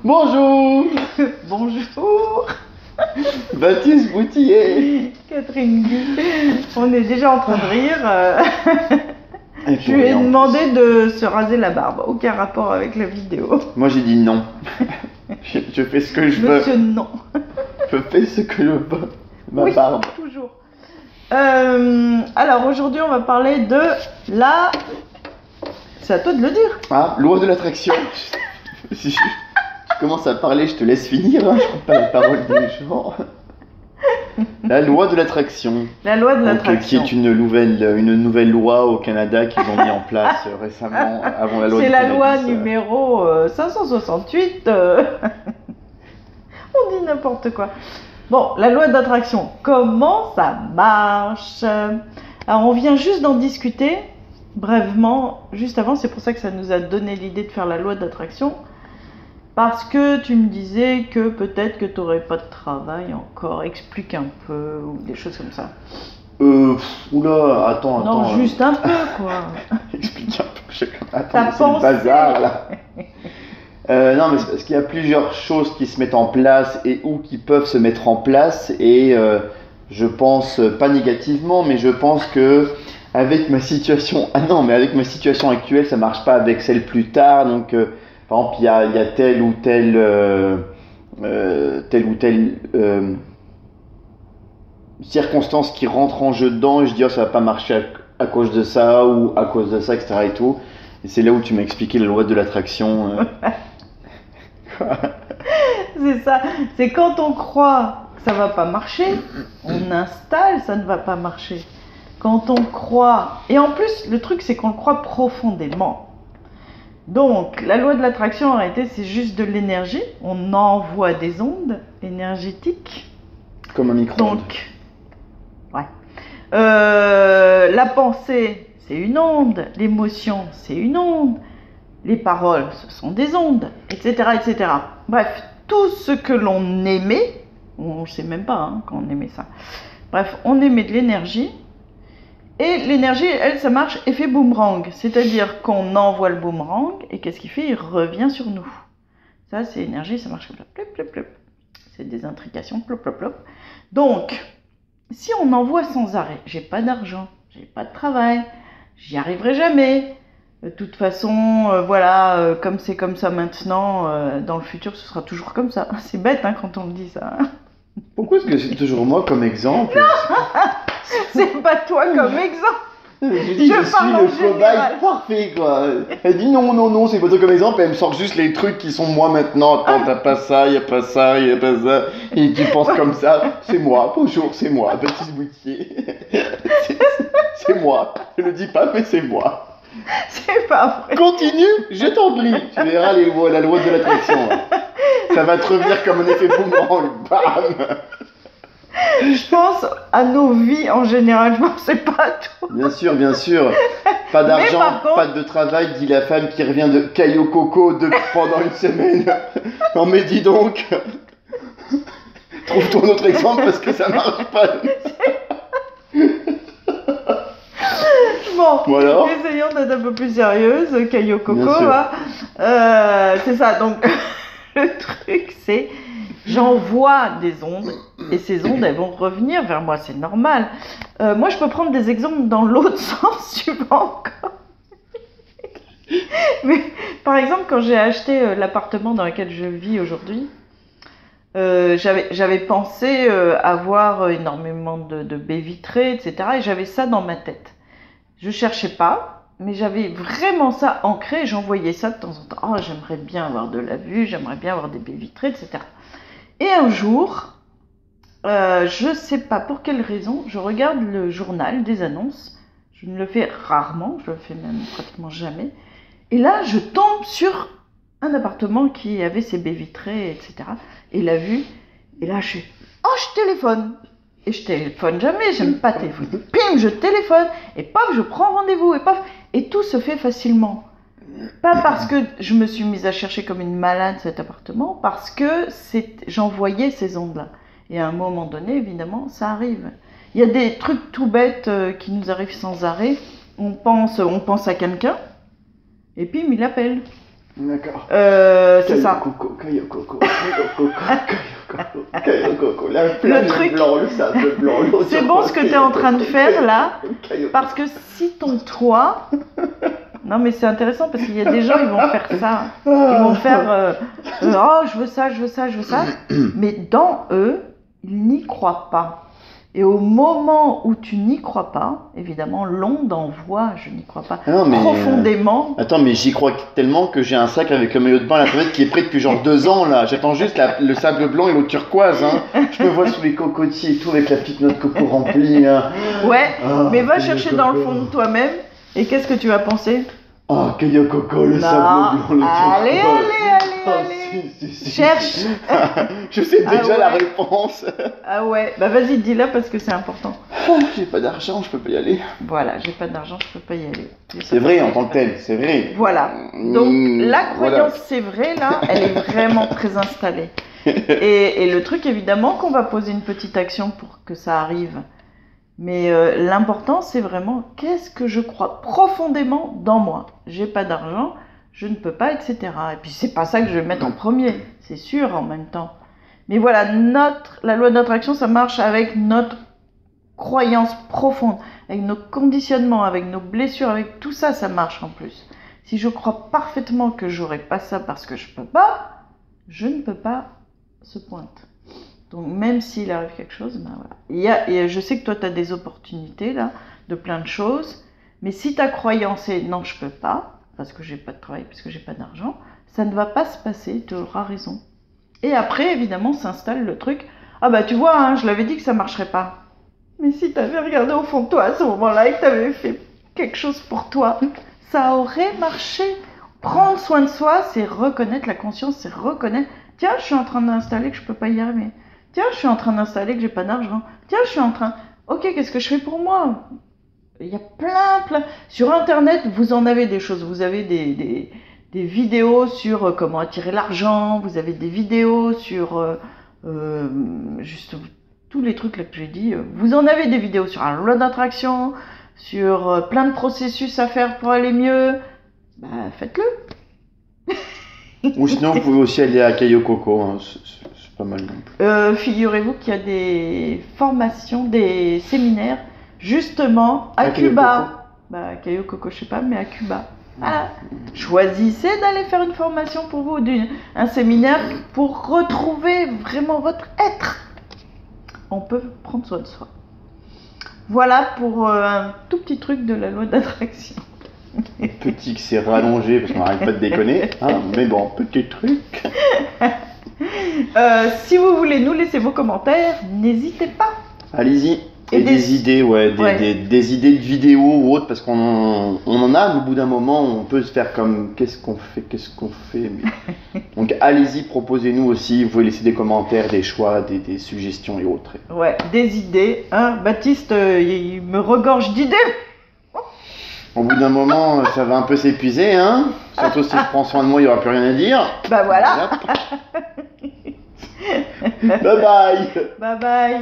Bonjour, Bonjour, Baptiste Boutillier. Catherine Guy. On est déjà en train de rire. Et Je pour lui ai rien, en demandé de se raser la barbe. Aucun rapport avec la vidéo. plus. Moi j'ai dit non. Je fais ce que je veux. Monsieur, non. Je fais ce que je veux. Ma Oui, barbe. toujours. Alors aujourd'hui, on va parler de la. C'est à toi de le dire. Ah, loi de l'attraction. Si je commence à parler, je te laisse finir. Hein. Je prends pas la parole des gens. La loi de l'attraction. La loi de Donc, l'attraction. qui est une nouvelle loi au Canada qu'ils ont mis en place récemment, avant la loi C'est du la cannabis. loi numéro 568. On dit n'importe quoi. Bon, la loi d'attraction, comment ça marche? Alors, on vient juste d'en discuter brièvement, juste avant. C'est pour ça que ça nous a donné l'idée de faire la loi d'attraction. Parce que tu me disais que peut-être que tu n'aurais pas de travail encore. Explique un peu, ou des choses comme ça. Oula, attends. Non, juste un peu, quoi. Explique un peu. Attends, T'as mais c'est le pensé. bazar là. Non, mais c'est parce qu'il y a plusieurs choses qui se mettent en place et ou qui peuvent se mettre en place et je pense pas négativement, mais je pense que avec ma situation, avec ma situation actuelle, ça marche pas avec celle plus tard. Donc, par exemple, il y a telle ou telle circonstance qui rentre en jeu dedans et je dis oh, ça va pas marcher à cause de ça ou à cause de ça, etc. et tout. Et c'est là où tu m'as expliqué la loi de l'attraction. C'est ça. C'est quand on croit que ça va pas marcher, on installe, ça ne va pas marcher. Quand on croit, et en plus le truc c'est qu'on le croit profondément. Donc la loi de l'attraction en réalité c'est juste de l'énergie. On envoie des ondes énergétiques. Comme un micro-ondes. Donc, ouais. La pensée c'est une onde, l'émotion c'est une onde. Les paroles, ce sont des ondes, etc., etc. Bref, tout ce que l'on émet, on ne sait même pas hein, quand on émet ça. Bref, on émet de l'énergie. Et l'énergie, elle, ça marche effet boomerang. C'est-à-dire qu'on envoie le boomerang et qu'est-ce qu'il fait? Il revient sur nous. Ça, c'est énergie, ça marche comme ça. Plop, plop, plop. C'est des intrications, plop, plop, plop. Donc, si on envoie sans arrêt, j'ai pas d'argent, j'ai pas de travail, j'y arriverai jamais. De toute façon, voilà, comme c'est comme ça maintenant, dans le futur, ce sera toujours comme ça. C'est bête hein, quand on le dit ça. Hein. Pourquoi est-ce que c'est toujours moi comme exemple? C'est pas toi comme exemple. Je dis, je suis parle en le cobaye général. parfait quoi. Elle dit non, c'est pas toi comme exemple. Elle me sort juste les trucs qui sont moi maintenant. Attends, t'as pas ça, y a pas ça, y a pas ça. Et tu penses comme ça. C'est moi, bonjour, c'est moi, Baptiste Boutier. C'est moi. Je le dis pas, mais c'est moi. C'est pas vrai. Continue, je t'en prie. Tu verras la loi de l'attraction. Là. Ça va te revenir comme un effet boomerang. Bam. Je pense à nos vies en général, je pensais pas à tout. Bien sûr. Pas d'argent, par contre- pas de travail, dit la femme qui revient de Cayo Coco pendant une semaine. Non mais dis donc. Trouve-toi un autre exemple parce que ça marche pas. Bon, Ou alors essayons d'être un peu plus sérieuses. Caillou Coco, Bien sûr. hein. C'est ça. Donc, le truc, c'est j'envoie des ondes et ces ondes, elles vont revenir vers moi. C'est normal. Moi, je peux prendre des exemples dans l'autre sens, tu vois encore. Mais, par exemple, quand j'ai acheté l'appartement dans lequel je vis aujourd'hui, j'avais pensé avoir énormément de baies vitrées, etc. Et j'avais ça dans ma tête. Je cherchais pas, mais j'avais vraiment ça ancré. J'envoyais ça de temps en temps. Oh, j'aimerais bien avoir de la vue, j'aimerais bien avoir des baies vitrées, etc. Et un jour, je sais pas pour quelle raison, je regarde le journal des annonces. Je ne le fais rarement, je le fais même pratiquement jamais. Et là, je tombe sur un appartement qui avait ses baies vitrées, etc. Et la vue. Et là, je suis oh, je téléphone. Et je téléphone jamais, j'aime pas téléphoner. Pim, je téléphone, et paf, je prends rendez-vous, et paf. Et tout se fait facilement. Pas parce que je me suis mise à chercher comme une malade cet appartement, parce que j'envoyais ces ondes-là. Et à un moment donné, évidemment, ça arrive. Il y a des trucs tout bêtes qui nous arrivent sans arrêt. On pense à quelqu'un, et puis il appelle. D'accord. C'est ça. Caillou Coco. La Le plage truc- blanc, le sable blanc. l'eau C'est de bon ce que tu es en train de faire là, Caillou parce que si ton toit... Non mais c'est intéressant parce qu'il y a des gens, ils vont faire ça. Ils vont faire oh je veux ça, je veux ça, je veux ça. Mais dans eux, ils n'y croient pas. Et au moment où tu n'y crois pas, évidemment, l'onde envoie, je n'y crois pas, Ah non, mais, profondément. Attends, mais j'y crois tellement que j'ai un sac avec le maillot de bain à l'intérieur qui est prêt depuis genre 2 ans là. J'attends juste le sable blanc et l'eau turquoise. Hein. Je me vois sous les cocotiers et tout avec la petite noix de coco remplie. Hein. Ouais, Ah, mais va Caillou chercher dans le Coco. fond de toi-même. Et qu'est-ce que tu vas penser? Oh, Caillou Coco, le Non. sable blanc, le Allez, turquoise. allez, Oh, allez. si. Cherche. Je sais Ah déjà la ouais. réponse. Ah ouais, bah vas-y, dis-la parce que c'est important. J'ai pas d'argent, je peux pas y aller. Voilà, j'ai pas d'argent, je peux pas y aller. C'est vrai en tant que tel, c'est vrai. Voilà. Donc la croyance, Voilà. c'est vrai, là, elle est vraiment très installée. Et le truc, évidemment, qu'on va poser une petite action pour que ça arrive. Mais l'important, c'est vraiment qu'est-ce que je crois profondément dans moi. J'ai pas d'argent, je ne peux pas, etc. Et puis c'est pas ça que je vais mettre en premier, c'est sûr en même temps. Mais voilà, la loi d'attraction, ça marche avec notre croyance profonde, avec nos conditionnements, avec nos blessures, avec tout ça, ça marche en plus. Si je crois parfaitement que j'aurai pas ça parce que je peux pas, je ne peux pas se pointe. Donc même s'il arrive quelque chose, ben voilà. Et je sais que toi tu as des opportunités là, de plein de choses, mais si ta croyance est non je peux pas, parce que j'ai pas de travail, parce que j'ai pas d'argent, ça ne va pas se passer, tu auras raison. Et après évidemment s'installe le truc, ah bah tu vois, hein, je l'avais dit que ça marcherait pas. Mais si tu avais regardé au fond de toi à ce moment-là et que tu avais fait quelque chose pour toi, ça aurait marché. Prendre soin de soi, c'est reconnaître la conscience, c'est reconnaître, tiens, je suis en train d'installer que je peux pas y arriver. Tiens, je suis en train d'installer que j'ai pas d'argent. Tiens, je suis en train... Ok, qu'est-ce que je fais pour moi? Il y a plein... Sur Internet, vous en avez des choses. Vous avez des vidéos sur comment attirer l'argent. Vous avez des vidéos sur... juste tous les trucs là que j'ai dit. Vous en avez des vidéos sur la loi d'attraction, sur plein de processus à faire pour aller mieux. Bah, faites-le. Ou sinon, vous pouvez aussi aller à Caillou Coco, hein. C'est pas mal non plus. Figurez-vous qu'il y a des formations, des séminaires, justement à Caillou Cuba. Bah, Caillou Coco, je sais pas, mais à Cuba. Voilà. Choisissez d'aller faire une formation pour vous, un séminaire pour retrouver vraiment votre être. On peut prendre soin de soi. Voilà pour un tout petit truc de la loi d'attraction. Petit que c'est rallongé parce qu'on n'arrête pas de déconner. Hein, mais bon, petit truc. Si vous voulez nous laisser vos commentaires, n'hésitez pas. Allez-y. Et Et des idées, ouais, Ouais. des idées de vidéos ou autres, parce qu'on en a, mais au bout d'un moment, on peut se faire comme qu'est-ce qu'on fait. Mais... Donc allez-y, proposez-nous aussi, vous pouvez laisser des commentaires, des choix, des suggestions et autres. Ouais, des idées. Hein. Baptiste, il me regorge d'idées. Au bout d'un moment, ça va un peu s'épuiser, hein. Surtout si je prends soin de moi, il n'y aura plus rien à dire. Bah voilà. Bye bye. Bye bye.